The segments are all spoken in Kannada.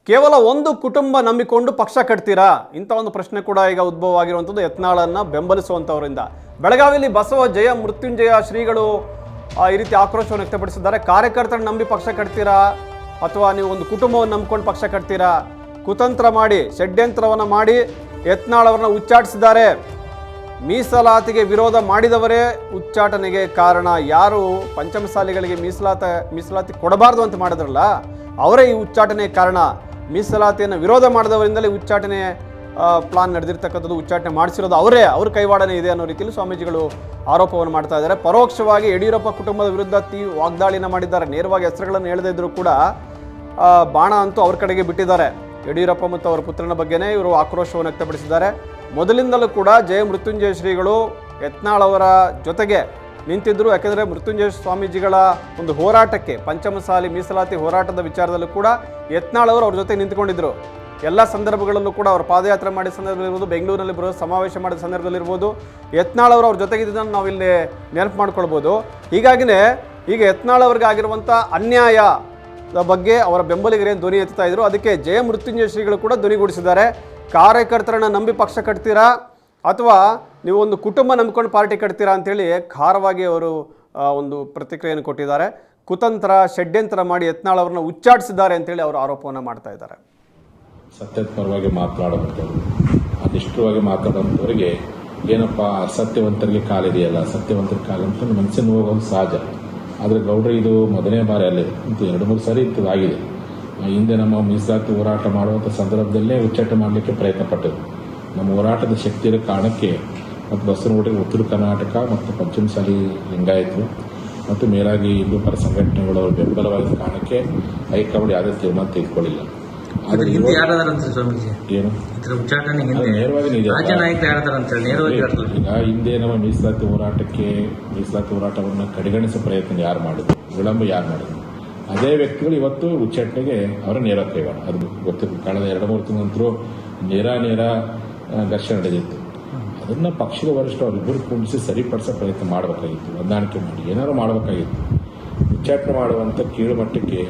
ಕೇವಲ ಒಂದು ಕುಟುಂಬ ನಂಬಿಕೊಂಡು ಪಕ್ಷ ಕಟ್ತೀರಾ? ಇಂಥ ಒಂದು ಪ್ರಶ್ನೆ ಕೂಡ ಈಗ ಉದ್ಭವ ಆಗಿರುವಂಥದ್ದು ಯತ್ನಾಳನ್ನು ಬೆಂಬಲಿಸುವಂಥವರಿಂದ. ಬೆಳಗಾವಿಯಲ್ಲಿ ಬಸವ ಜಯ ಮೃತ್ಯುಂಜಯ ಶ್ರೀಗಳು ಈ ರೀತಿ ಆಕ್ರೋಶವನ್ನು ವ್ಯಕ್ತಪಡಿಸಿದ್ದಾರೆ. ಕಾರ್ಯಕರ್ತರನ್ನು ನಂಬಿ ಪಕ್ಷ ಕಟ್ತೀರಾ ಅಥವಾ ನೀವು ಒಂದು ಕುಟುಂಬವನ್ನು ನಂಬಿಕೊಂಡು ಪಕ್ಷ ಕಟ್ತೀರಾ? ಕುತಂತ್ರ ಮಾಡಿ ಷಡ್ಯಂತ್ರವನ್ನು ಮಾಡಿ ಯತ್ನಾಳ್ ಅವರನ್ನ ಉಚ್ಚಾಟಿಸಿದ್ದಾರೆ. ಮೀಸಲಾತಿಗೆ ವಿರೋಧ ಮಾಡಿದವರೇ ಉಚ್ಚಾಟನೆಗೆ ಕಾರಣ. ಯಾರು ಪಂಚಮಸಾಲಿಗಳಿಗೆ ಮೀಸಲಾತಿ ಕೊಡಬಾರ್ದು ಅಂತ ಮಾಡಿದ್ರಲ್ಲ ಅವರೇ ಈ ಉಚ್ಚಾಟನೆಗೆ ಕಾರಣ. ಮೀಸಲಾತಿಯನ್ನು ವಿರೋಧ ಮಾಡಿದವರಿಂದಲೇ ಉಚ್ಚಾಟನೆ ಪ್ಲಾನ್ ನಡೆದಿರ್ತಕ್ಕಂಥದ್ದು, ಉಚ್ಚಾಟನೆ ಮಾಡಿಸಿರೋದು ಅವರೇ, ಅವ್ರ ಕೈವಾಡನೆ ಇದೆ ಅನ್ನೋ ರೀತಿಯಲ್ಲಿ ಸ್ವಾಮೀಜಿಗಳು ಆರೋಪವನ್ನು ಮಾಡ್ತಾ ಇದ್ದಾರೆ. ಪರೋಕ್ಷವಾಗಿ ಯಡಿಯೂರಪ್ಪ ಕುಟುಂಬದ ವಿರುದ್ಧ ವಾಗ್ದಾಳಿನ ಮಾಡಿದ್ದಾರೆ. ನೇರವಾಗಿ ಹೆಸರುಗಳನ್ನು ಹೇಳದೇ ಇದ್ರೂ ಕೂಡ ಬಾಣ ಅಂತೂ ಅವ್ರ ಕಡೆಗೆ ಬಿಟ್ಟಿದ್ದಾರೆ. ಯಡಿಯೂರಪ್ಪ ಮತ್ತು ಅವರ ಪುತ್ರನ ಬಗ್ಗೆನೇ ಇವರು ಆಕ್ರೋಶವನ್ನು ವ್ಯಕ್ತಪಡಿಸಿದ್ದಾರೆ. ಮೊದಲಿಂದಲೂ ಕೂಡ ಜಯ ಮೃತ್ಯುಂಜಯ ಶ್ರೀಗಳು ಯತ್ನಾಳ್ ಅವರ ಜೊತೆಗೆ ನಿಂತಿದ್ದರು. ಯಾಕೆಂದರೆ ಮೃತ್ಯುಂಜಯ ಸ್ವಾಮೀಜಿಗಳ ಒಂದು ಹೋರಾಟಕ್ಕೆ, ಪಂಚಮಸಾಲಿ ಮೀಸಲಾತಿ ಹೋರಾಟದ ವಿಚಾರದಲ್ಲೂ ಕೂಡ ಯತ್ನಾಳ್ ಅವರು ಅವ್ರ ಜೊತೆ ನಿಂತ್ಕೊಂಡಿದ್ದರು. ಎಲ್ಲ ಸಂದರ್ಭಗಳಲ್ಲೂ ಕೂಡ ಅವರು ಪಾದಯಾತ್ರೆ ಮಾಡಿದ ಸಂದರ್ಭದಲ್ಲಿರ್ಬೋದು, ಬೆಂಗಳೂರಿನಲ್ಲಿ ಬರೋ ಸಮಾವೇಶ ಮಾಡಿದ ಸಂದರ್ಭದಲ್ಲಿರ್ಬೋದು, ಯತ್ನಾಳ್ ಅವರು ಅವ್ರ ಜೊತೆಗಿದ್ದನ್ನು ನಾವಿಲ್ಲಿ ನೆನಪು ಮಾಡ್ಕೊಳ್ಬೋದು. ಹೀಗಾಗಿನೇ ಈಗ ಯತ್ನಾಳ್ ಅವ್ರಿಗೆ ಆಗಿರುವಂಥ ಅನ್ಯಾಯದ ಬಗ್ಗೆ ಅವರ ಬೆಂಬಲಿಗರೇನು ಧ್ವನಿ ಎತ್ತಾ ಇದ್ರು, ಅದಕ್ಕೆ ಜಯ ಮೃತ್ಯುಂಜಯ ಶ್ರೀಗಳು ಕೂಡ ಧ್ವನಿಗೂಡಿಸಿದ್ದಾರೆ. ಕಾರ್ಯಕರ್ತರನ್ನ ನಂಬಿ ಪಕ್ಷ ಕಟ್ತೀರಾ ಅಥವಾ ನೀವು ಒಂದು ಕುಟುಂಬ ನಂಬಿಕೊಂಡು ಪಾರ್ಟಿ ಕಟ್ತೀರಾ ಅಂತೇಳಿ ಖಾರವಾಗಿ ಅವರು ಒಂದು ಪ್ರತಿಕ್ರಿಯೆಯನ್ನು ಕೊಟ್ಟಿದ್ದಾರೆ. ಕುತಂತ್ರ ಷಡ್ಯಂತ್ರ ಮಾಡಿ ಯತ್ನಾಳ್ ಅವರನ್ನ ಉಚ್ಚಾಟಿಸಿದ್ದಾರೆ ಅಂತೇಳಿ ಅವರು ಆರೋಪವನ್ನು ಮಾಡ್ತಾ ಇದ್ದಾರೆ. ಸತ್ಯದ ಪರವಾಗಿ ಮಾತನಾಡುವಂಥವ್ರು, ಅನಿಷ್ಟವಾಗಿ ಮಾತಾಡುವಂಥವರಿಗೆ ಏನಪ್ಪ ಅಸತ್ಯವಂತರಿಗೆ ಕಾಲಿದೆಯಲ್ಲ, ಸತ್ಯವಂತರ ಕಾಲ ಅಂತ ಮನಸ್ಸಿನ ಹೋಗೋದು ಸಹಜ. ಆದರೆ ಗೌಡ್ರೆ ಇದು ಮೊದಲನೇ ಬಾರಿ ಅಲ್ಲಿದೆ ಅಂತ 2-3 ಸಾರಿ ಆಗಿದೆ. ಹಿಂದೆ ನಮ್ಮ ಮೀಸಲಾತಿ ಹೋರಾಟ ಮಾಡುವಂಥ ಸಂದರ್ಭದಲ್ಲೇ ಉಚ್ಚಾಟನೆ ಮಾಡಲಿಕ್ಕೆ ಪ್ರಯತ್ನ ಪಟ್ಟರು. ನಮ್ಮ ಹೋರಾಟದ ಶಕ್ತಿಯ ಕಾರಣಕ್ಕೆ ಮತ್ತು ಬಸವನಗುಡಿಗೆ ಉತ್ತರ ಕರ್ನಾಟಕ ಮತ್ತು ಪಂಚಮಸಾಲಿ ಲಿಂಗಾಯತರು ಮತ್ತು ಮೇಲಾಗಿ ಹಿಂದೂ ಪರ ಸಂಘಟನೆಗಳು ಬೆಂಬಲವಾದ ಕಾರಣಕ್ಕೆ ಹೈಕಮಾಂಡ್ ಯಾವುದೇ ತೀರ್ಮಾನ ತೆಗೆದುಕೊಳ್ಳಿಲ್ಲ. ಏನು ಈಗ ಹಿಂದೆ ನಮ್ಮ ಮೀಸಲಾತಿ ಹೋರಾಟವನ್ನು ಕಡೆಗಣಿಸುವ ಪ್ರಯತ್ನ ಯಾರು ಮಾಡಿದ್ರು, ವಿಳಂಬ ಯಾರು ಮಾಡಿದ್ರು, ಅದೇ ವ್ಯಕ್ತಿಗಳು ಇವತ್ತು ಉಚ್ಚಾಟನೆಗೆ ಅವರ ನೇರ ಕೈವಾಡ. ಅದು ಗೊತ್ತಿತ್ತು. ಕಳೆದ 2-3 ತಿಂಗಳ ನಂತರ ನೇರ ಘರ್ಷಣೆ ನಡೆದಿತ್ತು. ಅದನ್ನ ಪಕ್ಷದ ವರಿಷ್ಠ ಅವರಿಬ್ಬರು ಕುಂಡಿಸಿ ಸರಿಪಡಿಸೋ ಪ್ರಯತ್ನ ಮಾಡಬೇಕಾಗಿತ್ತು, ಹೊಂದಾಣಿಕೆ ಮಾಡಿ ಏನಾದ್ರು ಮಾಡಬೇಕಾಗಿತ್ತು. ಉಚ್ಚಾಟನೆ ಮಾಡುವಂಥ ಕೀಳು ಮಟ್ಟಕ್ಕೆ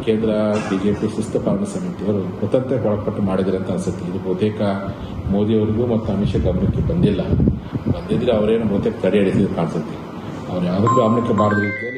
ಕೇಂದ್ರ ಬಿಜೆಪಿ ಶಿಸ್ತು ಪಾಲನಾ ಸಮಿತಿಯವರು ಕುತಂತ್ರಕ್ಕೆ ಒಳಪಟ್ಟು ಮಾಡಿದ್ರೆ ಅಂತ ಅನ್ಸುತ್ತೆ. ಇದು ಬಹುತೇಕ ಮೋದಿಯವರಿಗೂ ಮತ್ತು ಅಮಿತ್ ಶಾ ಗಮನಕ್ಕೆ ಬಂದಿಲ್ಲ. ಬಂದಿದ್ರೆ ಅವರೇನು ಬಹುತೇಕ ತಡೆ ಹಿಡಿದಿದ್ದು ಕಾಣಿಸುತ್ತೆ. ಅವ್ರು ಯಾವುದಕ್ಕೂ ಗಮನಕ್ಕೆ ಬಾರದ ರೀತಿಯಲ್ಲಿ